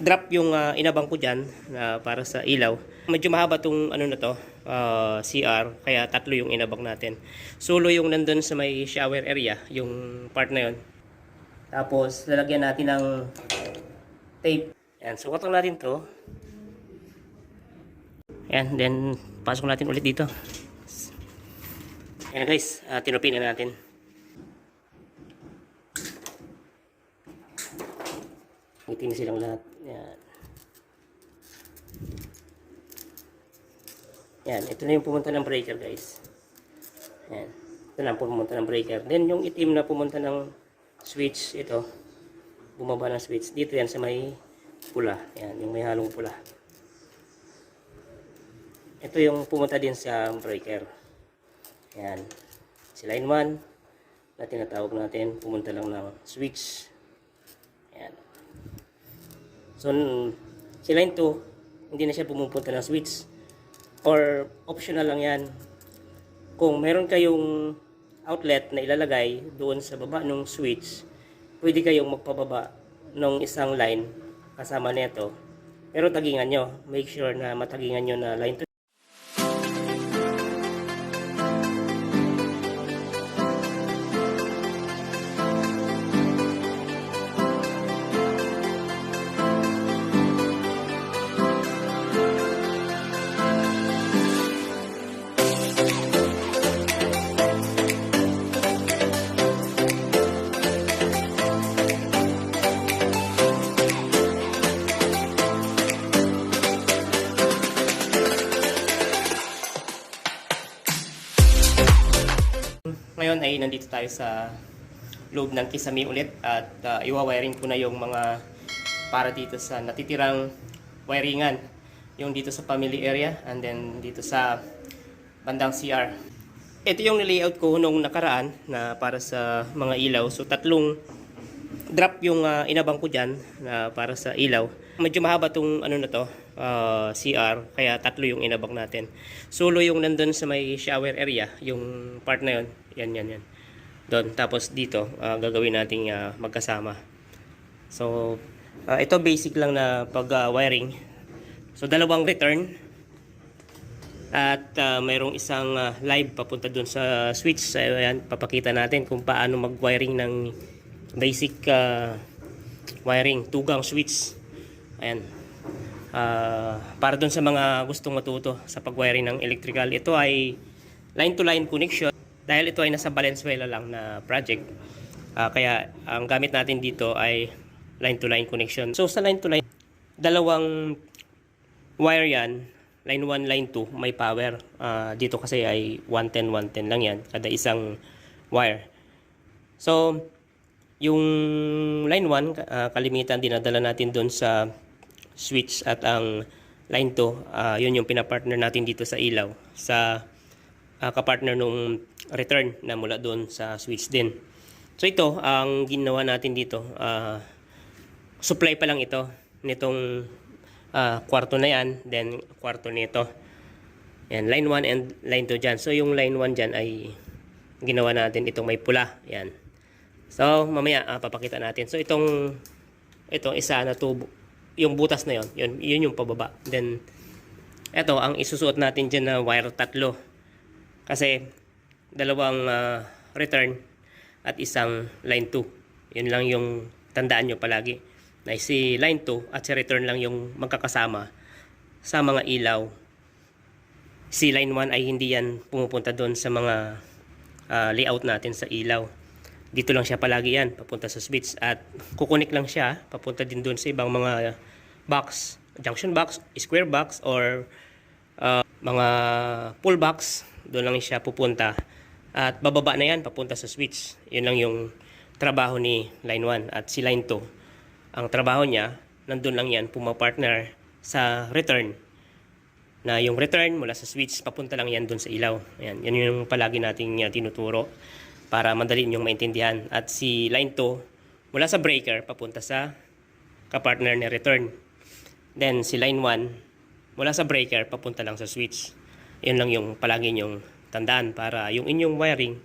drop yung inabang ko dyan para sa ilaw. Medyo mahaba tong ano na to, CR, kaya tatlo yung inabang natin. Solo yung nandun sa may shower area, yung part na yun. Tapos lalagyan natin ng tape. Yan, sukatan natin to. Yan, then pasok natin ulit dito. Yan guys, tinupin na natin. Ngitin silang lahat. Yan. Yan, ito na yung pumunta ng breaker guys. Yan. Ito na pumunta ng breaker. Then yung itim na pumunta ng switch, ito. Bumaba ng switch. Dito yan sa may pula. Yan, yung may halong pula. Ito yung pumunta din sa breaker. Yan. Si line 1 na tinatawag natin, pumunta lang ng switch. Yan. So, si line 2, hindi na siya pumupunta ng switch. Or optional lang yan. Kung meron kayong outlet na ilalagay doon sa baba ng switch, pwede kayong magpababa ng isang line kasama nito. Pero tagingan nyo. Make sure na matagingan nyo na line 2. Ngayon ay nandito tayo sa loob ng kisame ulit at iwa-wiring ko na yung mga para dito sa natitirang wiringan. Yung dito sa family area and then dito sa bandang CR. Ito yung nilayout ko nung nakaraan na para sa mga ilaw. So tatlong drop yung inabang ko dyan na para sa ilaw. Medyo mahaba tong ano na to, CR, kaya tatlo yung inabang natin. Solo yung nandun sa may shower area, yung part na yun. Yan. Doon. Tapos dito, gagawin nating magkasama. So, ito basic lang na pag-wiring. So, dalawang return. At mayroong isang live papunta doon sa switch. Ayan, papakita natin kung paano mag-wiring ng basic wiring, tugang switch. Ayan. Para doon sa mga gustong matuto sa pag-wiring ng electrical. Ito ay line-to-line connection. Dahil ito ay nasa Valenzuela lang na project. Kaya ang gamit natin dito ay line-to-line connection. So sa line-to-line, dalawang wire yan. Line 1, line 2, may power. Dito kasi ay 110, 110 lang yan. Kada isang wire. So, yung line 1, kalimitan dinadala natin doon sa switch at ang line 2, yun yung pinapartner natin dito sa ilaw. Sa kapartner nung return na mula doon sa switch din. So ito, ang ginawa natin dito, supply pa lang ito nitong kwarto na yan, then kwarto nito. Yan, line 1 and line 2 dyan. So yung line 1 dyan ay ginawa natin itong may pula. Yan. So mamaya papakita natin. So itong isa na tubo, yung butas na yun yung pababa. Then ito ang isusuot natin dyan na wire tatlo. Kasi dalawang return at isang line 2. Yun lang yung tandaan nyo palagi. Na si line 2 at si return lang yung magkakasama sa mga ilaw. Si line 1 ay hindi yan pumupunta doon sa mga layout natin sa ilaw. Dito lang siya palagi yan, papunta sa switch. At kukunik lang siya, papunta din doon sa ibang mga box, junction box, square box, or mga pull box. Doon lang siya pupunta. At bababa na yan, papunta sa switch. Yun lang yung trabaho ni line 1. At si line 2, ang trabaho niya, nandun lang yan, pumapartner sa return. Na yung return mula sa switch, papunta lang yan dun sa ilaw. Ayan, yan yung palagi nating tinuturo para madali nyong maintindihan. At si line 2, mula sa breaker, papunta sa kapartner ni return. Then si line 1, mula sa breaker, papunta lang sa switch. Yun lang yung palagi nyong tandaan para yung inyong wiring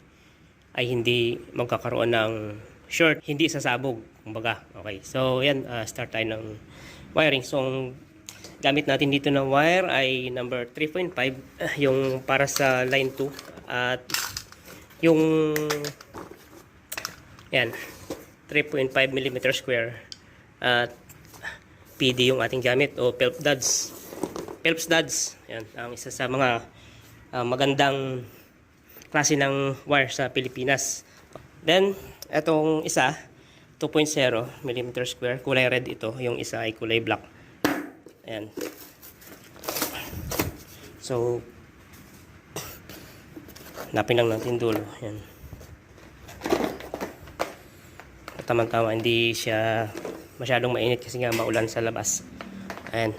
ay hindi magkakaroon ng short, hindi sasabog, kumbaga. Okay, so yan, start tayo ng wiring. So, ang gamit natin dito na wire ay number 3.5, yung para sa line 2. At yung yan, 3.5 mm square. At PD yung ating gamit o Phelps Duds. Phelps Duds, yan, ang isa sa mga magandang klase ng wire sa Pilipinas. Then, etong isa, 2.0 mm square, kulay red ito. Yung isa ay kulay black. Ayan. So, hanapin lang natin dulo. Ayan. Tama-tama, hindi siya masyadong mainit kasi nga maulan sa labas. Ayan,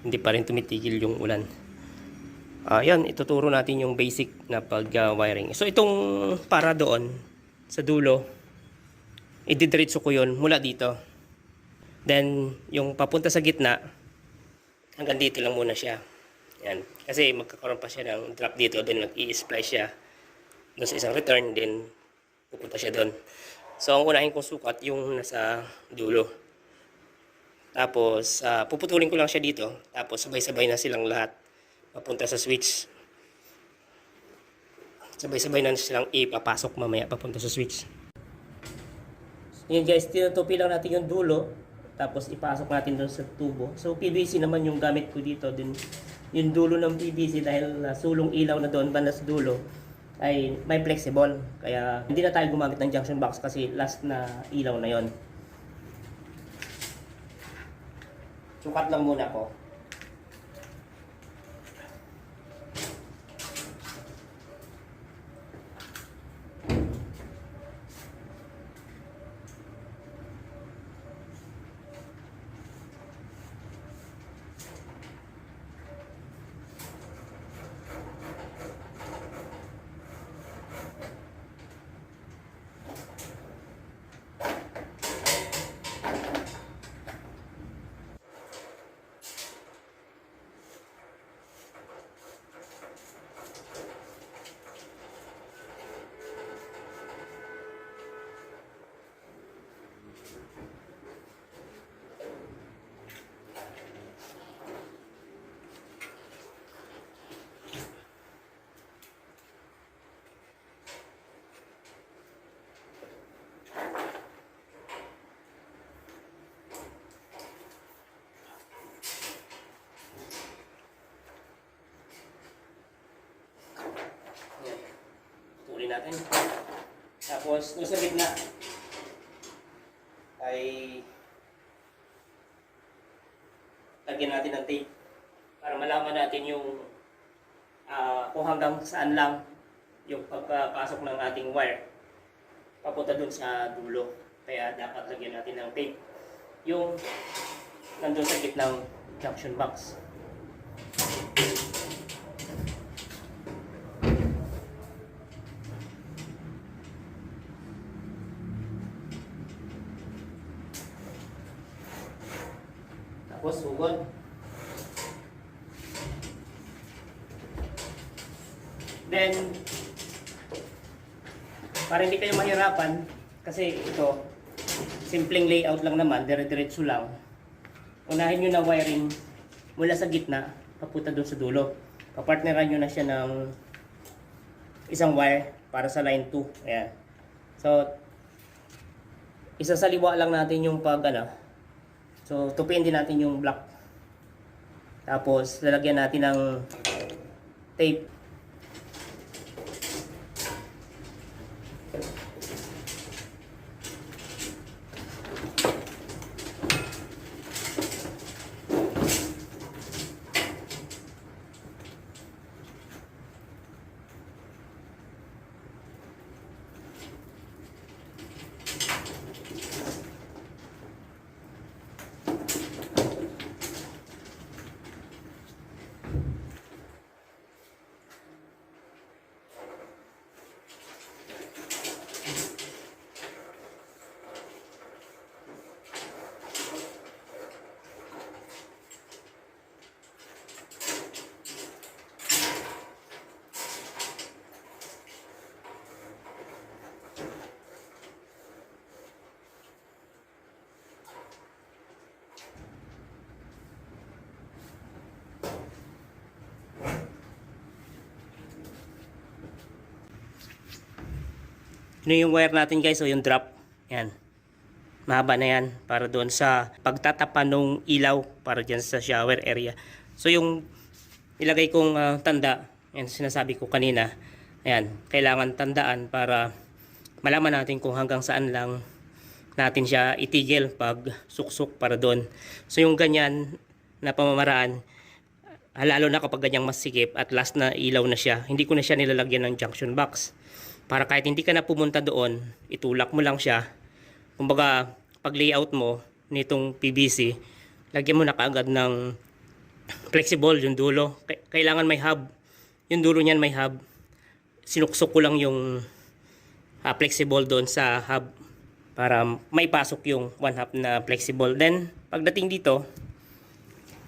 hindi pa rin tumitigil yung ulan. Yan, ituturo natin yung basic na pag-wiring. So, itong para doon, sa dulo, ididiretso ko yun mula dito. Then, yung papunta sa gitna, hanggang dito lang muna siya. Yan. Kasi magkakaroon pa siya ng drop dito, then nag-i-splice siya doon sa isang return, then pupunta siya doon. So, ang unahin kong sukat, yung nasa dulo. Tapos, puputulin ko lang siya dito. Tapos, sabay-sabay na silang lahat papunta sa switch. Sabay-sabay na silang ipapasok mamaya papunta sa switch. Yan guys, tinutupi lang natin yung dulo. Tapos, ipasok natin doon sa tubo. So, PVC naman yung gamit ko dito. Din yung dulo ng PVC dahil sulong ilaw na doon, banda sa dulo, ay may flexible. Kaya hindi na tayo gumamit ng junction box kasi last na ilaw na yon. Sukat lang muna ko. Natin. Tapos, doon sa gitna ay lagyan natin ng tape para malaman natin yung kung hanggang saan lang yung pagpasok ng ating wire papunta doon sa dulo. Kaya dapat lagyan natin ng tape yung nandun sa gitnang junction box. Tapos ugod. Then, para hindi kayo mahirapan, kasi ito, simpleng layout lang naman, dire-diretso lang. Unahin nyo na wiring mula sa gitna, papunta doon sa dulo. Papartneran nyo na siya ng isang wire para sa line 2. Ayan. So, isasaliwa lang natin yung So, tupiin din natin yung block. Tapos, lalagyan natin ng tape. Yun yung wire natin guys, so yung drop. Yan. Mahaba na yan para doon sa pagtatapa ng ilaw para dyan sa shower area. So yung ilagay kong tanda, yan sinasabi ko kanina. Ayan, kailangan tandaan para malaman natin kung hanggang saan lang natin siya itigil pag suksok para doon. So yung ganyan na pamamaraan, lalo na kapag ganyang masikip at last na ilaw na siya, hindi ko na siya nilalagyan ng junction box. Para kahit hindi ka na pumunta doon, itulak mo lang siya. Kumbaga, pag layout mo nitong PVC, lagyan mo na kaagad ng flexible yung dulo. Kailangan may hub. Yung dulo niyan may hub. Sinuksok ko lang yung flexible doon sa hub para maipasok yung 1/2 na flexible. Then, pagdating dito,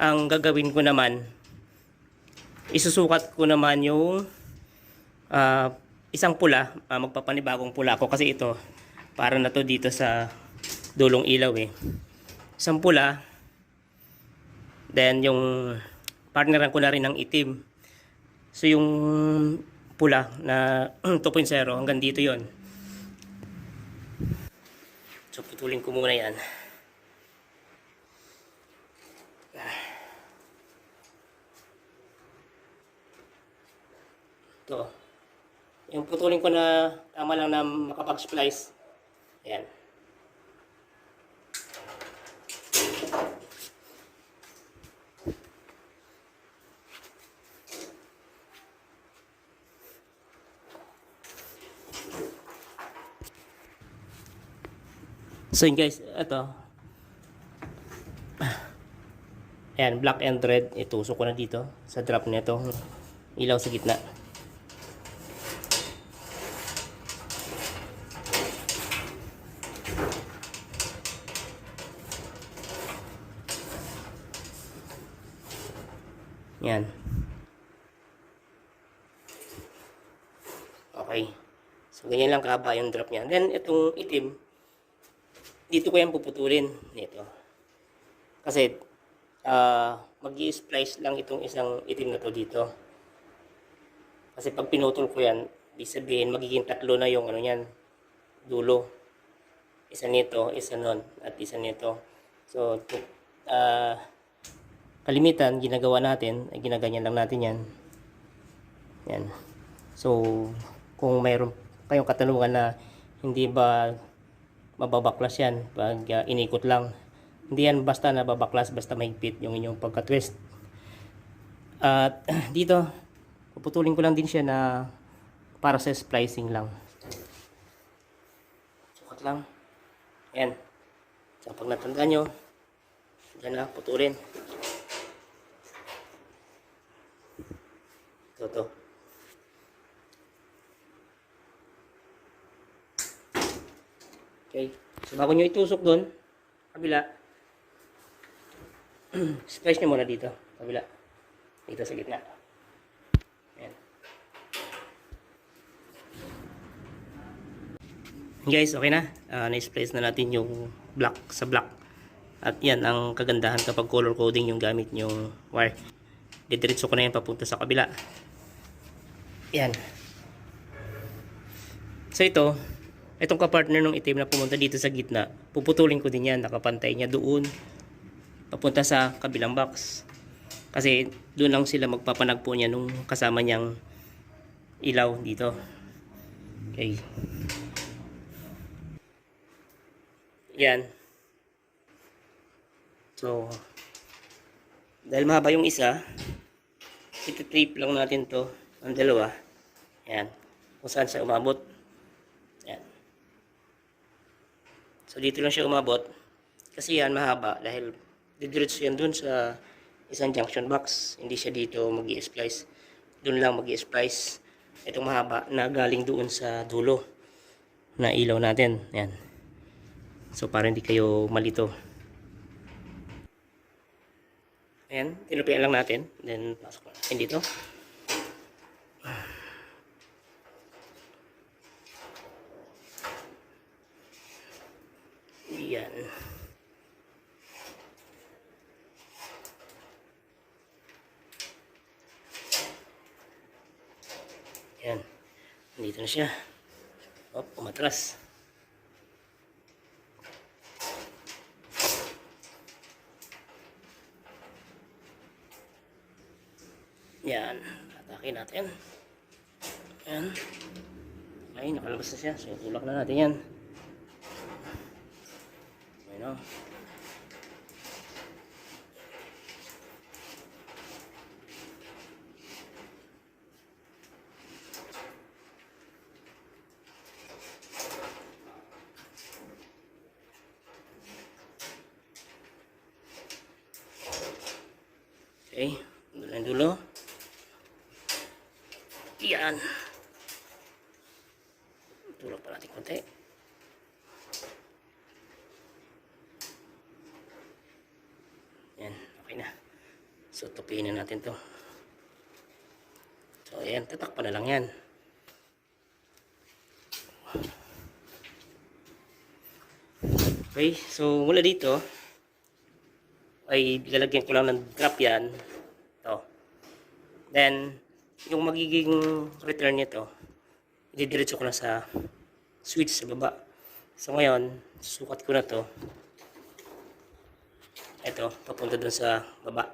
ang gagawin ko naman, isusukat ko naman yung isang pula, magpapanibagong pula ako kasi ito para na to dito sa dulong ilaw eh. Isang pula, then yung partneran ko na rin ng itim. So yung pula na 2.0 hanggang dito yon. So putulin ko muna yan. Ito. Yung putulin ko na tama lang na makapag-splice. Ayan. So yun guys, ito. Ayan, black and red. Itusok ko na dito sa drop nito. Ilaw sa gitna. Yan. Okay. So, ganyan lang kahaba yung drop niya. Then, itong itim, dito ko yan puputulin. Nito. Kasi, mag-i-splice lang itong isang itim na to dito. Kasi pag pinutol ko yan, ibig sabihin, magiging tatlo na yung ano yan, dulo. Isa nito, isa nun, at isa nito. So, kalimitan, ginagawa natin, ay ginaganyan lang natin yan. Yan. So, kung mayroon kayong katanungan na hindi ba mababaklas yan pag inikot lang, hindi yan basta nababaklas, basta mahigpit yung inyong pagka-twist. At dito, puputulin ko lang din siya na para sa splicing lang. Sukat lang. Yan. So, pag natandaan nyo, dyan na, putulin. Ito. Okay. So, bago nyo itusok doon, kabila, splice nyo muna dito. Kabila. Dito sa gitna. Ayan. Guys, okay na. Na-splice na natin yung black sa black. At yan ang kagandahan kapag color coding yung gamit yung wire. Didiretso ko na yan papunta sa kabila. Yan. So itong kapartner ng itim na pumunta dito sa gitna, puputulin ko din yan, nakapantay niya doon papunta sa kabilang box. Kasi doon lang sila magpapanagpo niya nung kasama niyang ilaw dito. Okay. Yan. So, dahil mahaba yung isa, iti-tape lang natin to ang dalawa. Yan. Kung saan siya umabot. Yan. So, dito lang siya umabot. Kasi yan, mahaba. Dahil didiretso yan dun sa isang junction box. Hindi siya dito mag-i-splice. Dun lang mag-i-splice. Itong mahaba na galing doon sa dulo na ilaw natin. Yan. So, para hindi kayo malito. Ayan. Tinupian lang natin. Then, pasok natin dito. Yan. Yan. Dito na siya. Oh, umatras. Yan. Atake natin. Yan. Okay, nakalabas na siya. So, tulak na natin yan. Ayun o. Okay, dulo ng dulo. Yan. Tulak pa natin konti. Yan, okay na. So, tupiin na natin to. So, ayan, tatakpan na lang yan. Okay, so mula dito, ay lalagyan ko lang ng drop yan. Ito. Then, yung magiging return nito, ididiretso ko na sa switch sa baba. So ngayon, sukat ko na to. Ito, papunta dun sa baba.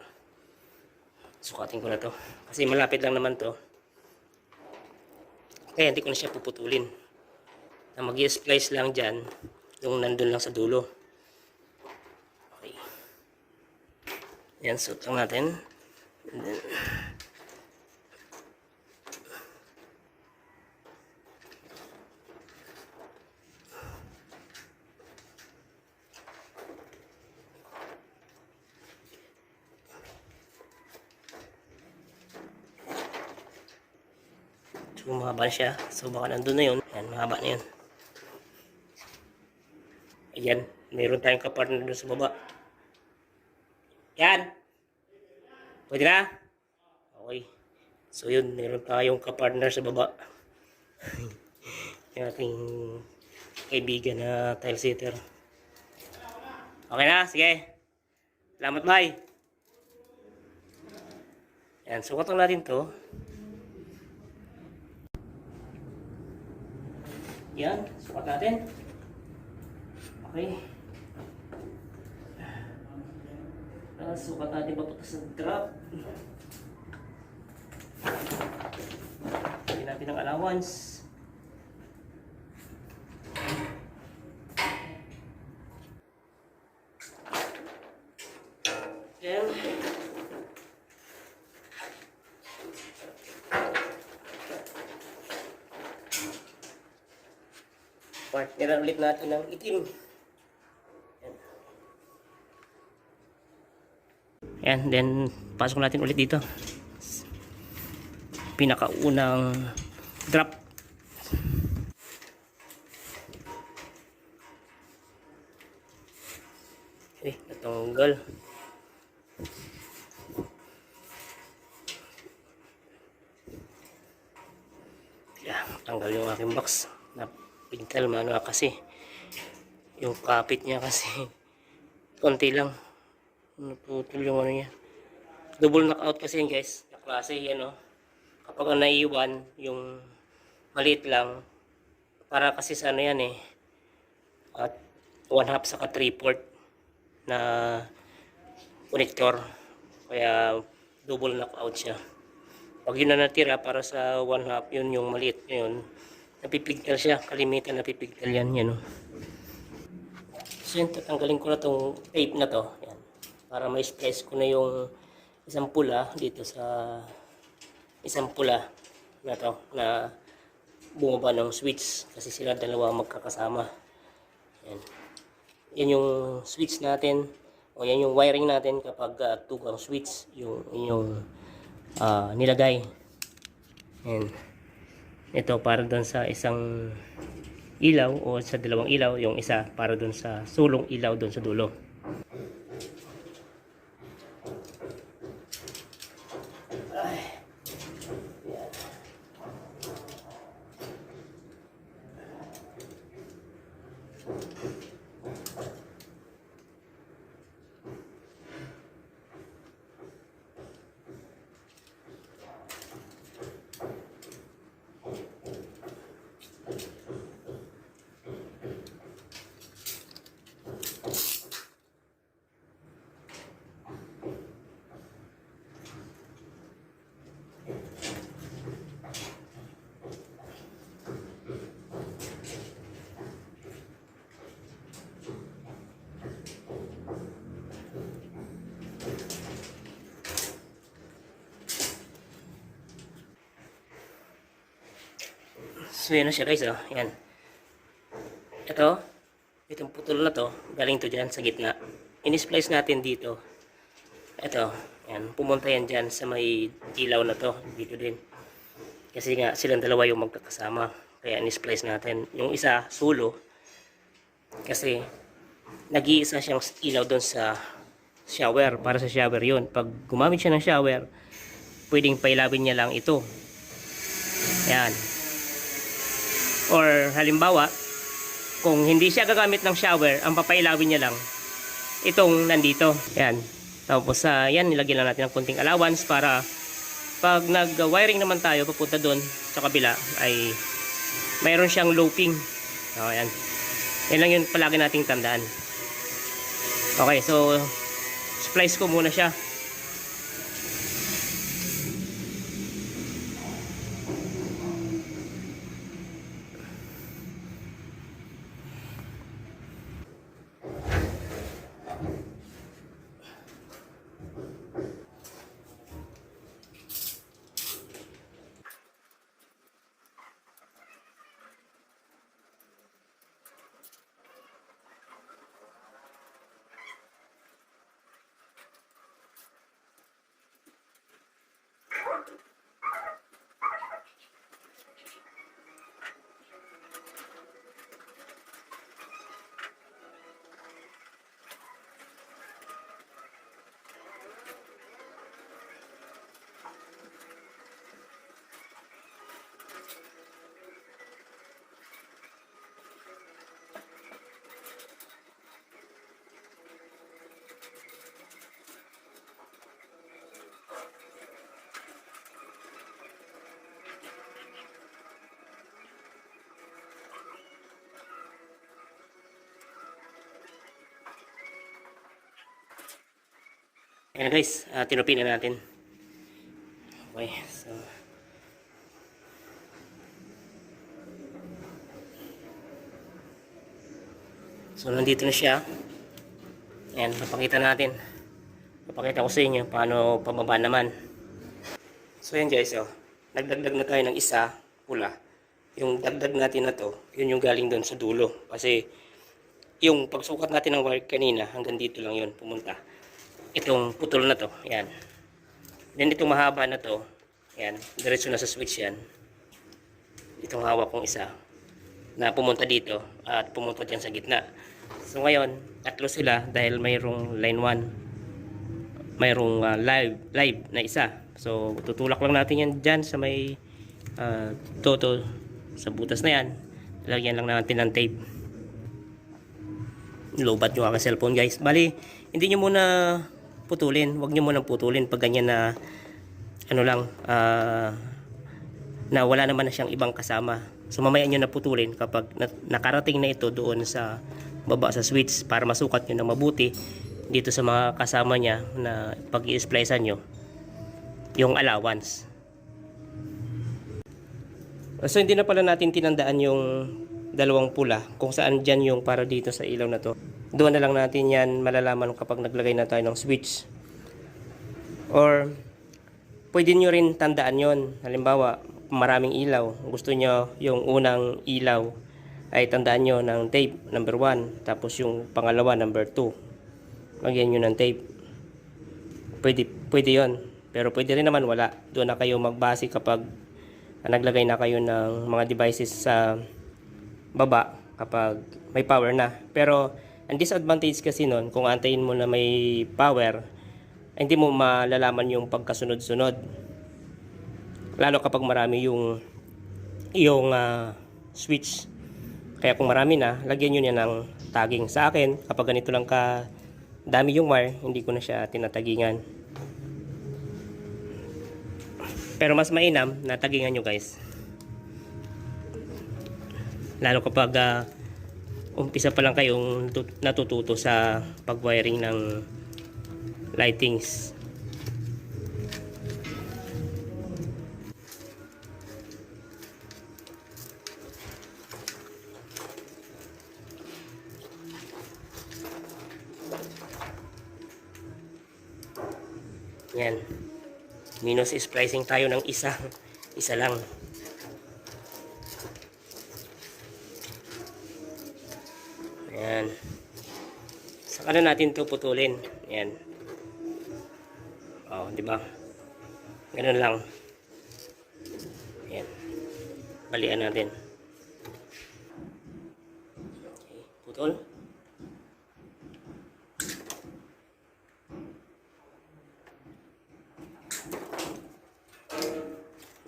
Sukatin ko na to. Kasi malapit lang naman to. Kaya hindi ko na siya puputulin. Na mag-i-splice lang dyan, yung nandun lang sa dulo. Okay. Yan, suot lang natin. And then, so, mahaba na siya. So, baka nandun na yun. Yan, mahaba na yun. Ayan, mayroon tayong kapartner doon sa baba. Yan! Pwede na? Okay. So, yun, mayroon tayong kapartner sa baba. Yung ating kaibigan na tile sitter. Okay na? Sige. Salamat, bye! Yan, sukat lang natin to. Yan, sukat natin. Okay. Sukat natin papunta sa drop. Lagyan natin ng allowance. Yan. Partneran ulit natin ng itim. Yan, then pasok natin ulit dito. Pinakaunang drop. Natanggal. Yan, tanggal yung aking box. Napintal mano kasi. Yung kapit niya kasi konti lang. Naputol yung ano niya. Double knockout kasi yun guys. Na klase yan o. Kapag naiwan yung maliit lang. Para kasi sa ano yan eh. At 1/2 saka 3/4 na connector. Kaya double knockout siya. Pag yun na natira para sa 1/2 yun yung maliit. Yun. Napipigtal siya. Kalimitan napipigtal yan. Yan o. So yun, tatanggalin ko na tong tape na to. Yan. Para may splice ko na yung isang pula dito sa isang pula na to na bumaba ng switch kasi sila dalawa magkakasama. Yan. Yan yung switch natin o yan yung wiring natin kapag tugang switch yung nilagay. Yan. Ito para doon sa isang ilaw o sa dalawang ilaw, yung isa para doon sa sulong ilaw doon sa dulo. So yan na siya guys, oh. Yan. Ito, itong putol na to, galing to dyan sa gitna. In-splice natin dito. Ito, yan. Pumunta yan dyan sa may ilaw na to. Dito din. Kasi nga, silang dalawa yung magkakasama. Kaya in-splice natin. Yung isa, sulo. Kasi, nag-iisa siyang ilaw doon sa shower. Para sa shower yun. Pag gumamit siya ng shower, pwedeng pailawin niya lang ito. Yan. Or halimbawa, kung hindi siya gagamit ng shower, ang papailawin niya lang itong nandito. Yan. Tapos yan, nilagyan lang natin ng konting allowance para pag nag-wiring naman tayo papunta doon sa kabila ay mayroon siyang looping. So, yan. Yan lang yun palagi nating tandaan. Okay, so splice ko muna siya. Ayan guys, tinupin na natin. Okay, so nandito na siya. Ayan, papakita natin. Papakita ko sa inyo paano pababa naman. So yan guys, nagdagdag na tayo ng isa pula. Yung dagdag natin na to, yun yung galing doon sa dulo. Kasi yung pagsukat natin ng wire kanina, hanggang dito lang yun pumunta. Itong putol na to, yan. Then itong mahaba na to, yan, diretso na sa switch yan. Itong hawak kong isa na pumunta dito at pumunta dyan sa gitna. So ngayon, tatlo sila dahil mayroong line 1, mayroong live na isa. So tutulak lang natin yan dyan sa may toto sa butas na yan. Lagyan lang natin ng tape. Lobat nyo ang cellphone guys. Bali, hindi nyo muna putulin. Huwag nyo muna putulin pag ganyan na ano lang, na wala naman na siyang ibang kasama. So mamaya nyo na putulin kapag nakarating na ito doon sa baba sa switch para masukat nyo na mabuti dito sa mga kasama niya na pag i-splicean nyo yung allowance. So hindi na pala natin tinandaan yung dalawang pula kung saan dyan yung para dito sa ilaw na to. Doon na lang natin yan malalaman kapag naglagay na tayo ng switch. Or pwede nyo rin tandaan yon. Halimbawa, maraming ilaw. Gusto nyo yung unang ilaw ay tandaan nyo ng tape number 1. Tapos yung pangalawa number 2. Lagyan nyo ng tape. Pwede yon. Pero pwede rin naman wala. Doon na kayo magbase kapag naglagay na kayo ng mga devices sa baba kapag may power na. Pero ang disadvantage kasi nun, kung antayin mo na may power, hindi mo malalaman yung pagkasunod-sunod. Lalo kapag marami yung switch. Kaya kung marami na, lagyan nyo niya ng tagging. Sa akin, kapag ganito lang ka dami yung wire, hindi ko na siya tinatagingan. Pero mas mainam na tagingan nyo guys. Lalo kapag umpisa pa lang kayong natututo sa pag-wiring ng lightings. Yan. Minus splicing tayo ng isa lang. Ano natin to putulin. Yan. Oh, di ba? Ganun lang. Yan. Balian natin. Okay, putol.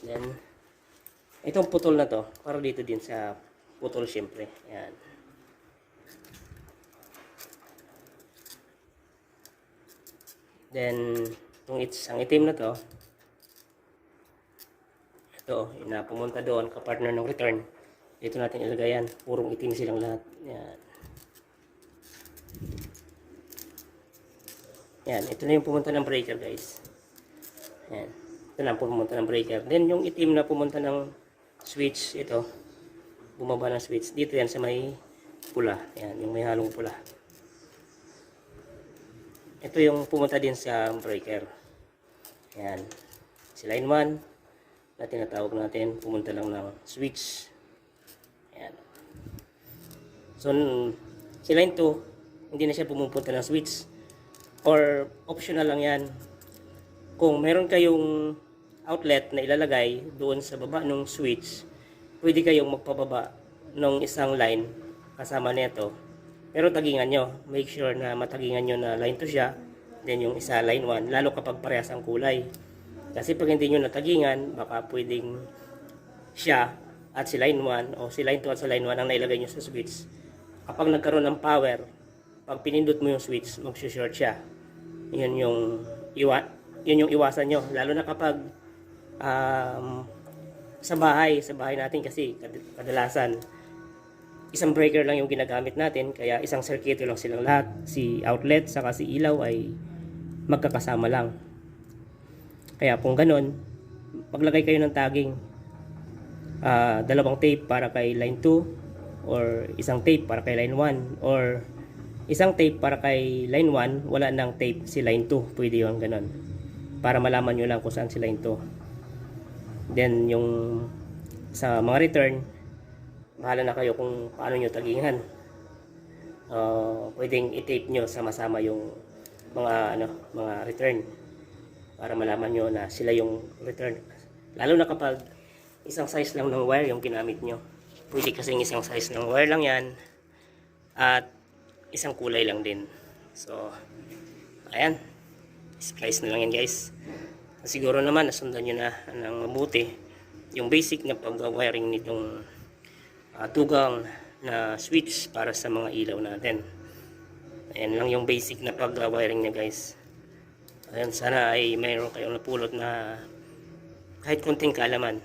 Then, itong putol na to, para dito din sa putol syempre. Yan. Then, itong ang itim na to, ito, na pumunta doon, kapartner ng return. Dito natin ilagay yan. Purong itim silang lahat. Yan. Yan, ito na yung pumunta ng breaker, guys. Yan. Ito na pumunta ng breaker. Then, yung itim na pumunta ng switch, ito, bumaba ng switch. Dito yan sa may pula. Yan, yung may halong pula. Ito yung pumunta din sa breaker. Yan. Si line 1 na tinatawag natin, pumunta lang ng switch. Yan. So, si line 2, hindi na siya pumupunta ng switch. Or optional lang yan. Kung meron kayong outlet na ilalagay doon sa baba ng switch, pwede kayong magpababa ng isang line kasama nito. Pero tagingan nyo. Make sure na matagingan nyo na line 2 siya. Then yung isa line 1. Lalo kapag parehas ang kulay. Kasi pag hindi nyo natagingan, baka pwedeng siya at si line 1 o si line 2 at si line 1 ang nailagay nyo sa switch. Kapag nagkaroon ng power, pag pinindot mo yung switch, mag-short siya. Yun yung iwasan nyo. Lalo na kapag sa bahay natin kasi kadalasan isang breaker lang yung ginagamit natin, kaya isang circuito lang silang lahat. Si outlet saka si ilaw ay magkakasama lang. Kaya kung ganun, maglagay kayo ng tagging. Dalawang tape para kay line 2 or isang tape para kay line 1 or isang tape para kay line 1, wala nang tape si line 2. Pwede yung ganun. Para malaman nyo lang kung saan si line 2. Then yung sa mga return, bahala na kayo kung paano nyo tagingan. Pwedeng i-tape nyo sama-sama yung mga return para malaman nyo na sila yung return. Lalo na kapag isang size lang ng wire yung ginamit nyo. Pwede kasing isang size ng wire lang yan at isang kulay lang din. So, ayan. Splice na lang yan, guys. Siguro naman nasundan nyo na ng mabuti yung basic na pag-wiring nitong tugang na switch para sa mga ilaw natin. Ayan lang yung basic na pag-wiring niya, guys. Ayan, sana ay mayroon kayong napulot na kahit kunting kaalaman